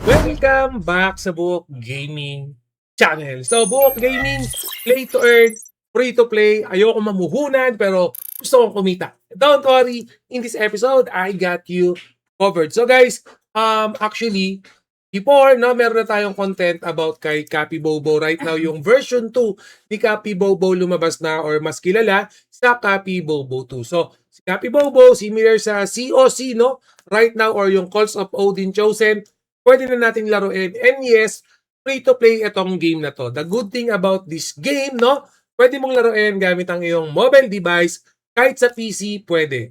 Welcome back sa Buhok Gaming Channel. So, Buhok Gaming, play to earn, free to play. Ayoko mamuhunan pero gusto kong kumita. Don't worry, in this episode, I got you covered. So guys, actually, before, no, meron na tayong content about kay Cappy Bobo. Right now, yung version 2 ni Cappy Bobo lumabas na or mas kilala sa Cappy Bobo 2. So, si Cappy Bobo, similar sa COC, no? Right now, or yung Calls of Odin Chosen, pwede na nating laruin. And yes, free to play itong game na to. The good thing about this game, no? Pwede mong laruin gamit ang iyong mobile device. Kahit sa PC, pwede.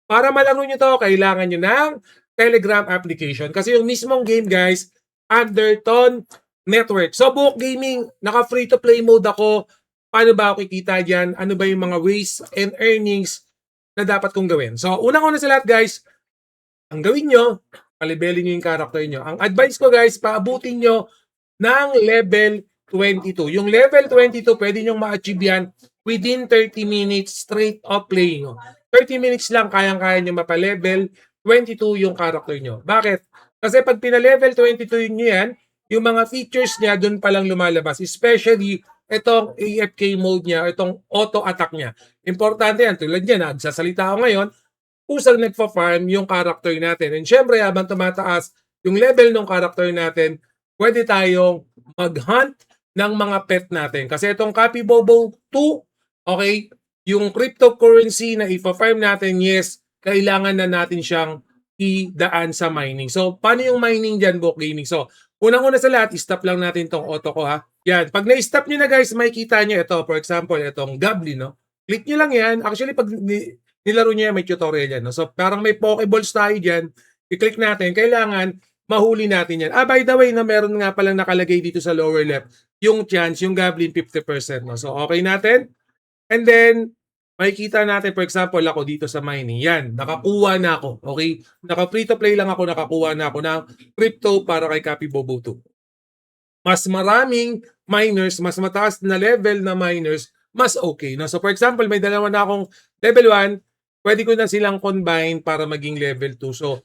Para malaro nyo to, kailangan nyo ng Telegram application. Kasi yung mismong game, guys, Undertone Network. So, Buhok Gaming, naka free to play mode ako. Paano ba ako kikita dyan? Ano ba yung mga ways and earnings na dapat kong gawin? So, unang-una sa lahat, guys, ang gawin nyo, palibelin nyo yung character nyo. Ang advice ko, guys, paabutin nyo ng level 22. Yung level 22, pwede nyo ma-achieve yan within 30 minutes straight of playing. 30 minutes lang, kayang-kaya nyo mapa-level 22 yung character nyo. Bakit? Kasi pag pina-level 22 nyo yan, yung mga features niya doon pa lang lumalabas. Especially itong AFK mode niya, itong auto-attack niya. Importante yan. Tulad yan, nagsasalita ako ngayon, kusang nagpa-farm yung character natin. And syempre, habang tumataas yung level ng character natin, pwede tayong mag-hunt ng mga pet natin. Kasi itong Cappy Bobo 2, okay, yung cryptocurrency na ipa-farm natin, yes, kailangan na natin siyang idaan sa mining. So, paano yung mining dyan, Buhok Gaming? So, unang-una sa lahat, stop lang natin tong auto ko, ha? Yan. Pag na-stop nyo na, guys, makikita nyo ito. For example, itong Goblin, no? Click nyo lang yan. Actually, pag nilaro nyo yan, may tutorial yan, no? So, parang may Pokeballs tayo dyan. I-click natin. Kailangan mahuli natin yan. By the way, no, meron nga palang nakalagay dito sa lower left yung chance, yung Goblin 50%. No? So, okay natin. And then, makikita natin, for example, ako dito sa mining. Yan, nakakuha na ako. Okay? Naka-free to play lang ako, nakakuha na ako ng crypto para kay Cappy Bobo 2. Mas maraming miners, mas mataas na level na miners, mas okay. No? So, for example, may dalawa na akong level 1, pwede ko na silang combine para maging level 2. So,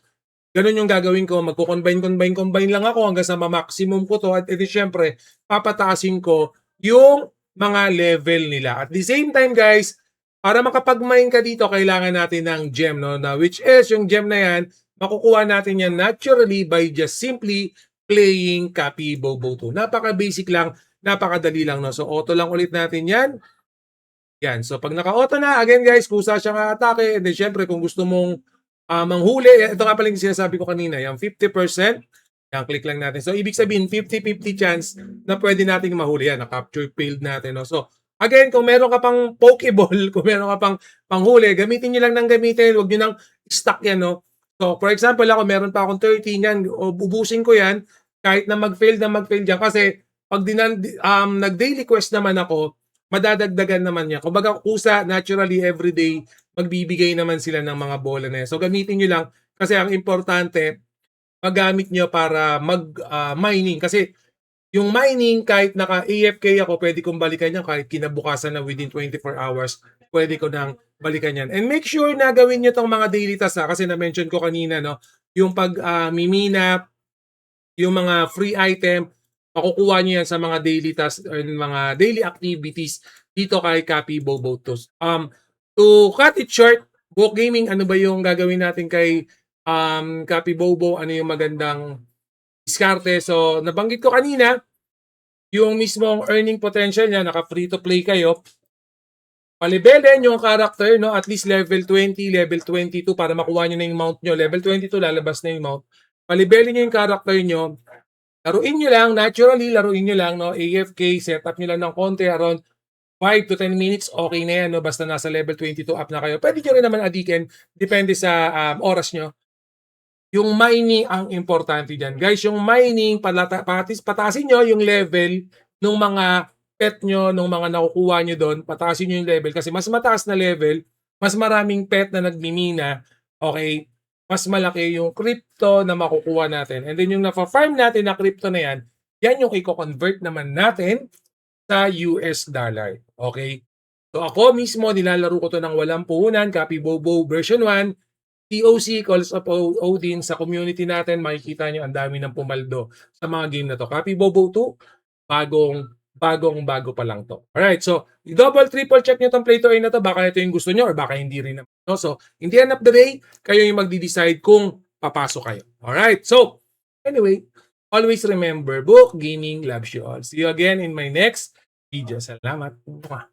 ganun yung gagawin ko. Magko-combine lang ako hanggang sa ma-maximum ko to. At edi syempre, papataasin ko yung mga level nila. At the same time, guys, para makapag-mine ka dito, kailangan natin ng gem, no? Na which is, yung gem na yan, makukuha natin yan naturally by just simply playing Cappy Bobo 2. Napaka-basic lang, napakadali lang, no? So, auto lang ulit natin yan. Yan. So, pag naka-auto na, again guys, kusa siyang atake. And then, syempre, kung gusto mong manghuli, ito nga pala yung sinasabi ko kanina, yung 50%, yan, click lang natin. So, ibig sabihin, 50-50 chance na pwede nating mahuli. Yan, na-capture failed natin. No? So, again, kung meron ka pang Pokeball, kung meron ka pang panghuli, gamitin nyo lang ng gamitin. Huwag nyo nang stock yan. No? So, for example, ako, meron pa akong 13 yan. Ubusin ko yan kahit na mag-fail dyan. Kasi, pag nag-daily quest naman ako, madadagdagan naman niya. Kumbaga, kusa, naturally, everyday, magbibigay naman sila ng mga bola na yan. So, gamitin nyo lang kasi ang importante, magamit nyo para mag-mining. Kasi, yung mining, kahit naka-AFK ako, pwede kong balikan yan. Kahit kinabukasan na within 24 hours, pwede ko nang balikan yan. And make sure na gawin nyo tong mga daily tasks. Kasi na-mention ko kanina, no, yung pag-mimina, yung mga free item, makukuha nyo yan sa mga daily tasks or mga daily activities dito kay Cappy Bobo 2. To cut it short, Buhok Gaming, ano ba yung gagawin natin kay Cappy Bobo? Ano yung magandang diskarte? So, nabanggit ko kanina, yung mismong earning potential niya, naka-free to play kayo. Palibelin yung character, no? At least level 20, level 22 para makuha nyo na yung mount nyo. Level 22, lalabas na yung mount. Palibelin nyo yung character nyo. Laruin nyo lang, naturally, laruin nyo lang, no? AFK, setup nyo lang ng konti, around 5 to 10 minutes, okay na yan, no? Basta nasa level 22 up na kayo. Pwede nyo rin naman adikin, depende sa oras nyo. Yung mining ang importante dyan. Guys, yung mining, pataasin nyo yung level ng mga pet nyo, ng mga nakukuha nyo doon, pataasin nyo yung level. Kasi mas mataas na level, mas maraming pet na nagmimina, okay, mas malaki yung crypto na makukuha natin. And then yung na-farm natin na crypto na yan, yan yung i-convert naman natin sa US dollar. Okay? So ako mismo, nilalaro ko to ng walang puhunan, Cappy Bobo version 1. TOC, Calls of Odin, sa community natin, makikita nyo ang dami ng pumaldo sa mga game na to. Copy Bobo 2, bago pa lang to. Alright, so double, triple check nyo tong play to earn na to. Baka ito yung gusto nyo or baka hindi rin naman. No? So, in the end of the day, kayo yung magdi-decide kung papasok kayo. Alright, so anyway, always remember, Book Gaming loves you all. See you again in my next video. Salamat.